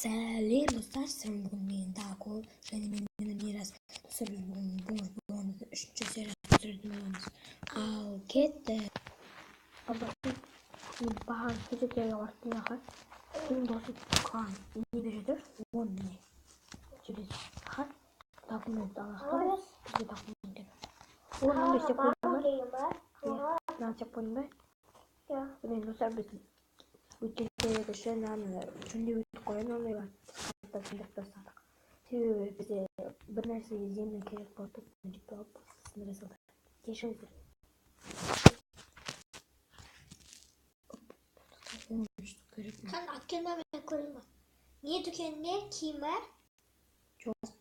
Сәлем достар, сіздермен бүгін мен Тако және менің Мирас. Достар, біз бүгін бұлғамыздың 3-ші сериясын түсіретін боламыз. Ал кетті. Мен баған төсектерге барып аға. Мен досы қан не береді? 10 не. Через аға. Документ алақтар. Бізге документ керек. Ол мынандай істеп қойдым ба? Мынаны істеп қойдым ба? Мен достар біз өткен серияда үшін жөндеп өтіп қойын ондайлар. Түсіндіріп тастадық. Себебі бізде бір нәрсеге земля керек болды. Сөйтіп алып түсіндіре салдық. Кешіріңіздер. Sen Akken'den ben koyayım bak. Niye dükkanında kim var? Жоқ.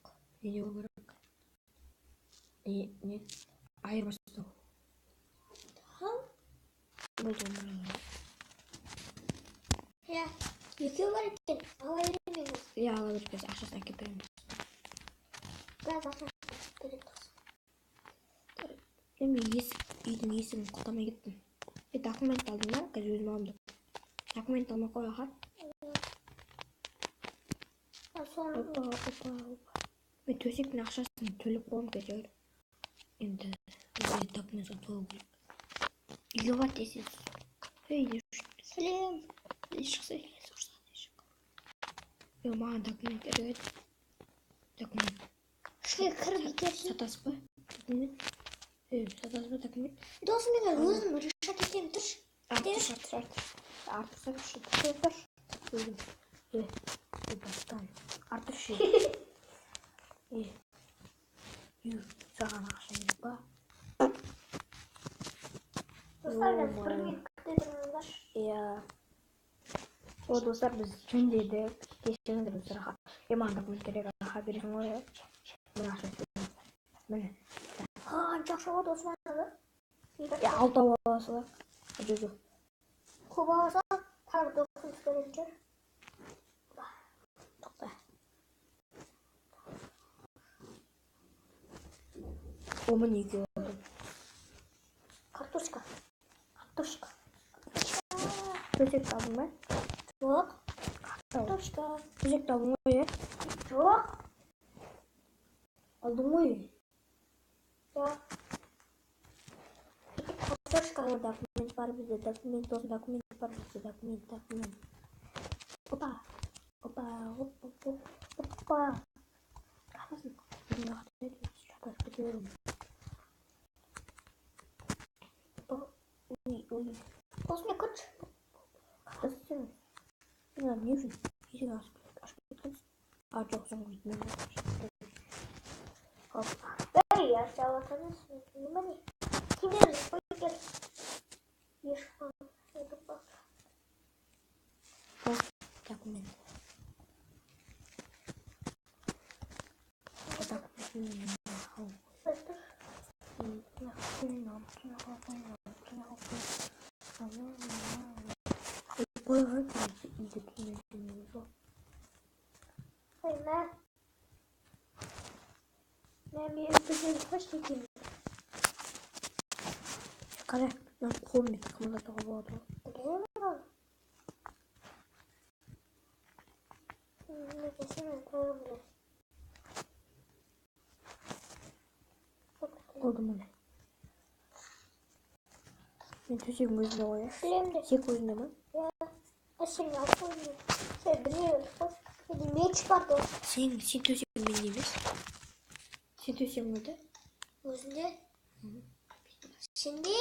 Неде ол керек? Не? Айырбастау. Болды олар. Ya yükü var iken alabilir Иә, ала береміз. Ақшасын әкеліп береміз. Biraz akşam gerek olsun. Мен үйдің есігін құлтамай кеттім. Документ алдым ба? Қазір өзім аламын деп. Документ алмай қой аға. Опа. Мен төсектің ақшасын төлеп қойым қазір. Енді документ сатып алу керек. Үйге бар десеңіз. Selam. Шықса маған документ керек. Документ. Şuraya kırıp gidersin. Сатасыз ба? Документ. Сатасыз ба документ? Dostum ben özüm rüşvet edeyim dur. Артық тұр. Өзім. Бастан. Артық ше. Саған ақша керек ба? Dostlar ben fırmayı kıtırdım var. Иә. О, достар, біз жөндедік. Кешіріңіздер достар. Маған документ керек. Аға бересің ғой. Мына ақша беріңіздер. Міне. Çok şova dostum var. Алтау аласыз. Жоқ. Kuba olsa her dokuz gelince. Тоқта. О, міне екеу алдым. Kartuşka. Төсекті алдың ба? Çok. Kartuşka. Төсекті алдың ғой, Çok. Алдың ғой. Ya. Kartuşka. Документ бар бізде. Документ бар бізде. Документ. Опа. Қасасын. Шатас көтерім. Ой. Dostum ne kırt? Қасасын. Не үшін? Есік ашып кеткенсің. Жоқ, соңғы мен Ver ya çavatanız. Ne? Kimler? Koyuyor. Yaşam. Bak. Документ. Ben bir öpücüğüm kaç çekeyim? Қара, мен қолыммен қимылдатуға болады. Oldu mu ne? Ben төсегім өзінде ғой. Сек өзінде ма? Sen yapıyorsun. Sen biliyorsun. Ne çıkardı? Сен төсегің менде емес. Сен төсегің өте? Özünde. Şimdi.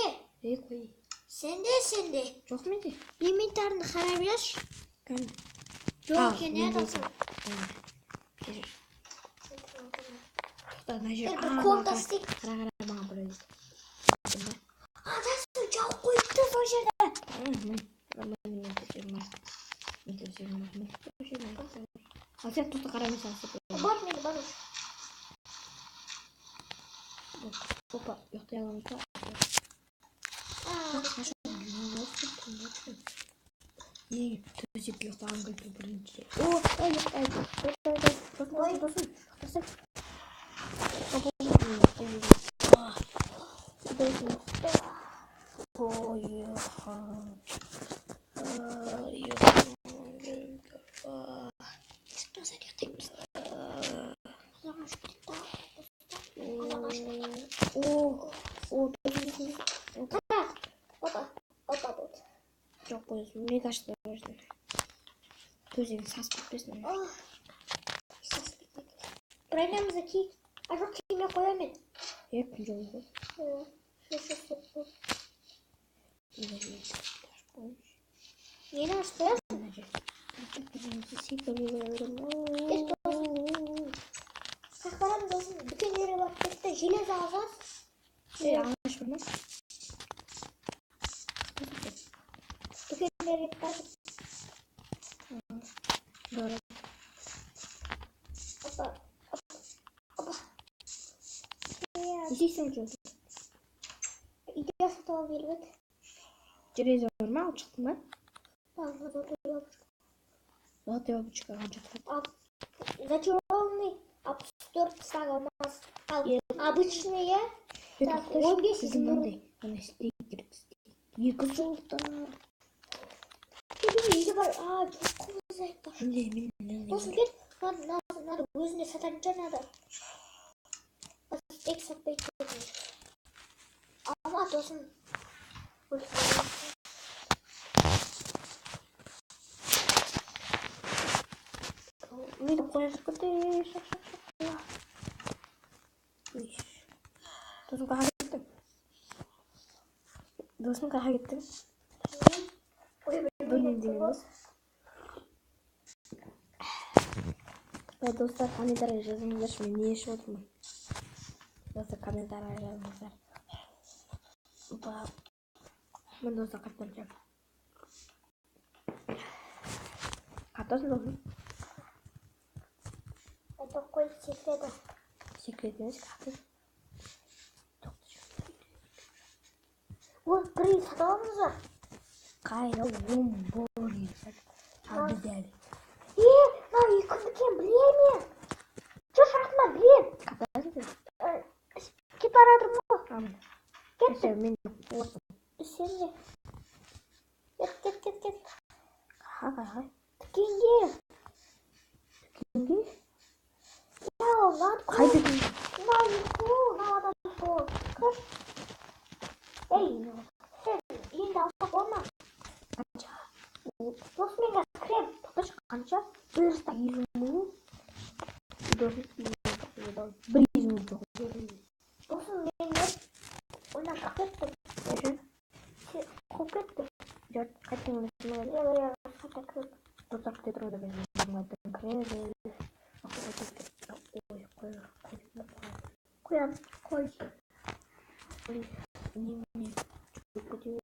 Қой. Sende. Жоқ менде. Bir miktarını karabilir. Кәне. Yok ya ne yapasın? Fantastik. Қара маған бір өйді. Adası çok koydu o жерде. Ал сен тоқта қарамайсың. Бар мені бар. Опа, ұйықтай аламыз ба? Неге төсекке ұйықтаған кезде бірінші. Mega açtı versin. Gözlerini sas bitmesin. Sas bitmek. Buraya Acaba kimya koyamam. Hep güzel oldu. Yeni açtı. Saklarım dostum. Bütün yere baktık da jilet alacağız. Anlaşılma. Bütün yere baktık. Doğru. Hoppa. İzleysen hocam. İdea satı alabilir evet. Cerez normal çıktı mı? Fazla da duruyor. Zaten o buçuk ancak. Naturalный абсурд сагамас. Обычные 15 Bizimden hani sticker. Yıkı solda. İyi var. Çok güzel. Nasıl gel? Надо өзіне сатанca надо. Tek satmayı çözmüyor. Ama dostum. Видно, koyacak değil. Dostum kaha gittim. Dostum kaha gittim. Benim dinimiz. Ve dostlar komentar yazınızlar. Şimdi niye şey oldu mu? Dostlar komentar yazınızlar. Ben dostlar katlanacağım. Katlasın dostum. Это какой секрет? Секретiniz kaldı. Çok teşekkür ederim. Вот, приз сатамыз ба? Kayra bomboy. Çok güzel. Мына үй күндікен білем мен. Жүр шартыма білем. Katlasın. Кетіп бара жатырмын ғой. Tamam. Кеттік. Mesela ben olsun. Сен де. Кет. Hay. Дүкенге. Şimdi Ya lan kaybettim. Навадан сол. Кір. Ей, сен енді алсақ болма. Kanca. Досым мен қазір кірем. Totaş kanca. Bırsta 20. Dosum 20. Çok. Досым мен не? Ойнап шығып кеттім. Yaşın. Сен қуып кеттің. Dört kaçın üstüne. Я қайта кіріп. Tutak tetroda benim. Bunlardan kredi. Қоямын. Қой. Не. Çok kötü.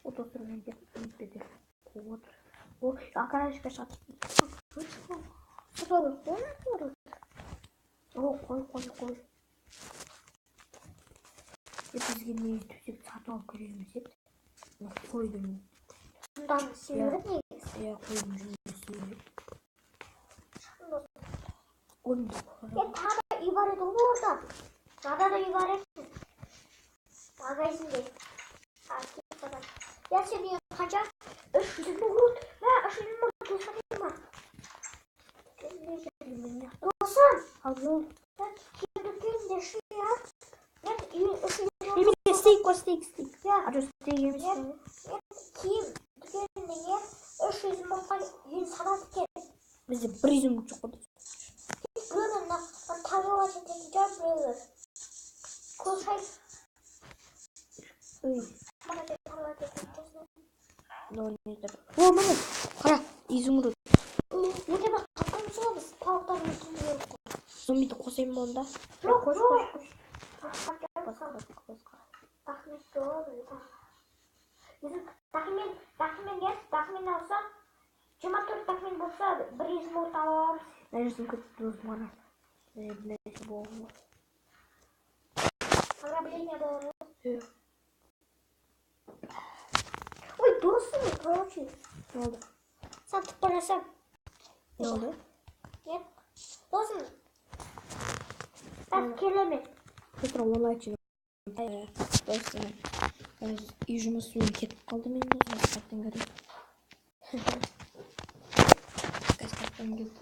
O da sonra dedi. Вот. O arkadaşlar satın. Sıralı. Onu O koy. Bizге не төсек сатып алып көреміз деп. Қойдым. Bundan sinirlik miyiz? Я қойдым жұмысы. Onu da koyalım. Tane үй бар еді ғой орда. Жада да үй бар еді. Магазинде. Я сен қанша? 300 мың рут. 300 мың туысқан ма? Досым. Al yol. Дүкенде шу я. Мен үйін 300 мың. Bir steak. Я. Acı steak yemiş. Киім дүкенінде не? 300 мыңға үйін салады екен. Bizde prizm çok oldu. Біреуін табуға жететін жар біреуі. Қосай. Мана деп табуға жететін. O mana. Qara, izumrud. Неге бақ қаққан соғыз? Тауықтарын өтін беріп қой. Зомбиді қосайын ба онда? Жоқ. Тахмет болады. Тахмен алса, 24 тахмен болса, 100 мың аламыз. Нәрсін көтіп mana. Нәрсе болу. Ограбление болады. Yok. Ой, досым, короче. Ne oldu? Сатып барасам. Ne oldu? Нет. Досым. Так келеме. Petra olay için. Dostum. Үй жұмысымен кетіп қалды мен өзім қаттан көрейін. Қаттан келді.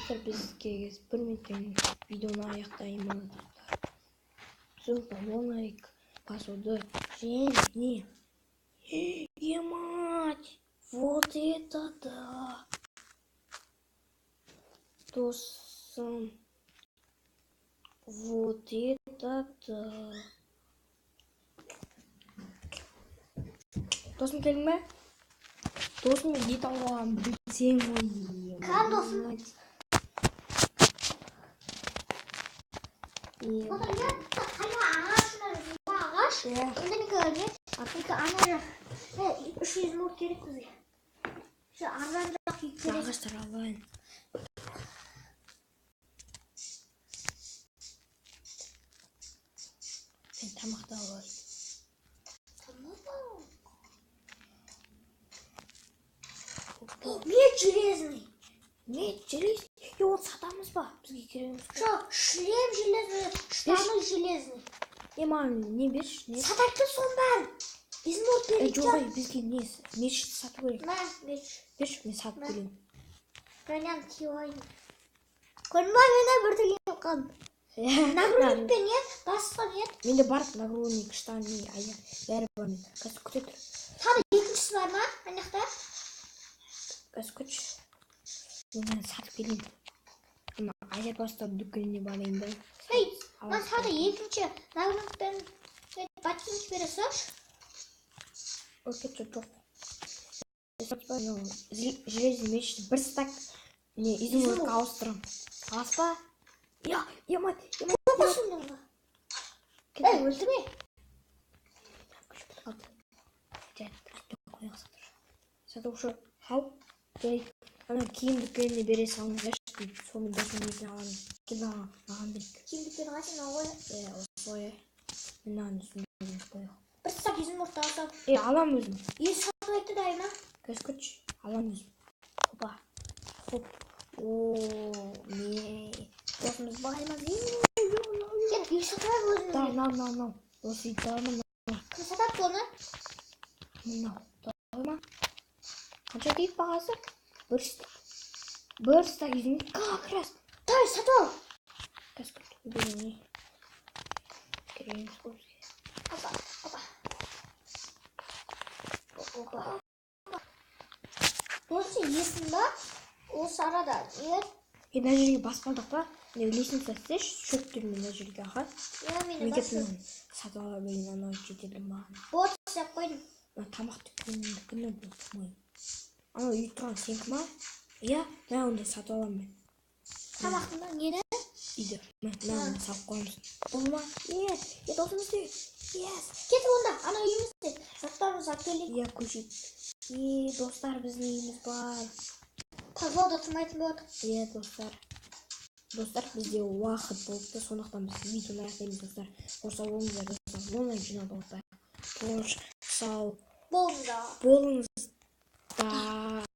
достар, бізге 1 минуттен видеоны аяқтаймыз. Ссылка лайк басуды және мать, вот это да. Досым, вот это да. Досым келдің бе? Досым ет алған білсең ғой. Кім досым? Otur ya. Hayır ağaçlar. Ağaç. Onda ne görecek? Artık ana. 300 mut gerek kızı. Şu arada yükselir. Ағаштар алайын. Мен тамақты алайын. Меч железный. Меч железный. И оны сатамыз ба? Бізге кереміз. Что, шлем железный, штаны железный. Маған не берші? Сатакты сон бәрін. Измурт берейік Жоқ, бізге не? Меч сатып көрейік. На, меч. Берші, мен сатып көрейін. Бәнен тиойын. Көрмей мені бір түген қан. Нагрудникпен ет, басқан ет. Менде бар нагрудник, штаны, аяқ. Бәрі бар мен. Қазір күте тұр. Тағы екіншісі бар ма? Анақта? Қазір күтші. Мен сатып келейін. Аяқ бастап дүкеніне барайын да. Ей, мен тағы екінші нагрудникпен ботинок бересің? Окей, жоқ. Железный мечті бір стак изумрудқа ауыстырам. Аспа? Емат. Басындың ба? Ей, өлтірме. Сатушы, хау, керек. Ана киім дүкеніне бере салыңыздаршы дейді. Соны досым өзіне аламын. Кел маған берік. Киім дүкені қайсың ағой? Осылай. Мен маған үстіне қояқ. Бір стак изумруд алсам. Алам өзім. Сатып айтты дайыма? Көз күтші, алам өзім. Хопа. Хоп. Досымыз бағаймаз. Кет, сатып ай өзің. Да, нау. Осы италымын. Кім сатап оны? Мынау. Дайыма. Қанша дейіп бағасы? Бір стак изумруд. Как раз. Дай, сатып ал. Көз күтші. Беріне. Кереміз көзге. Опа. Досы есің ба? Осы арада. Мына жерге баспалдық па? Лестница істеш, шөптірмен мына жерге аға. Мені Неге басы. мен сатып ала берейін, анау жетеді маған. Бот сап қойдым. Тамақ дүкені болмайын. Анау үй тұрған сенікі ма? Иә, мен онда сатып аламын мен. Тамақтың ба? Нені? Үйді. Мен салып қоймыз. Бұл ма? Досымыз де. Кетіп онда, ана үйімізде. Заттарымыз әкелейік. Көшет. Достар, біздің үйіміз бар. Тазалда тұрмайтын болады. Достар, бізде уақыт болыпты, сондықтан біз видеоны аяқтаймыз, достар. Қош сау болыңыздар, достар. Онлайн жинауды ұмытпайық. Қош сау Болыңыздар. болыңыздар.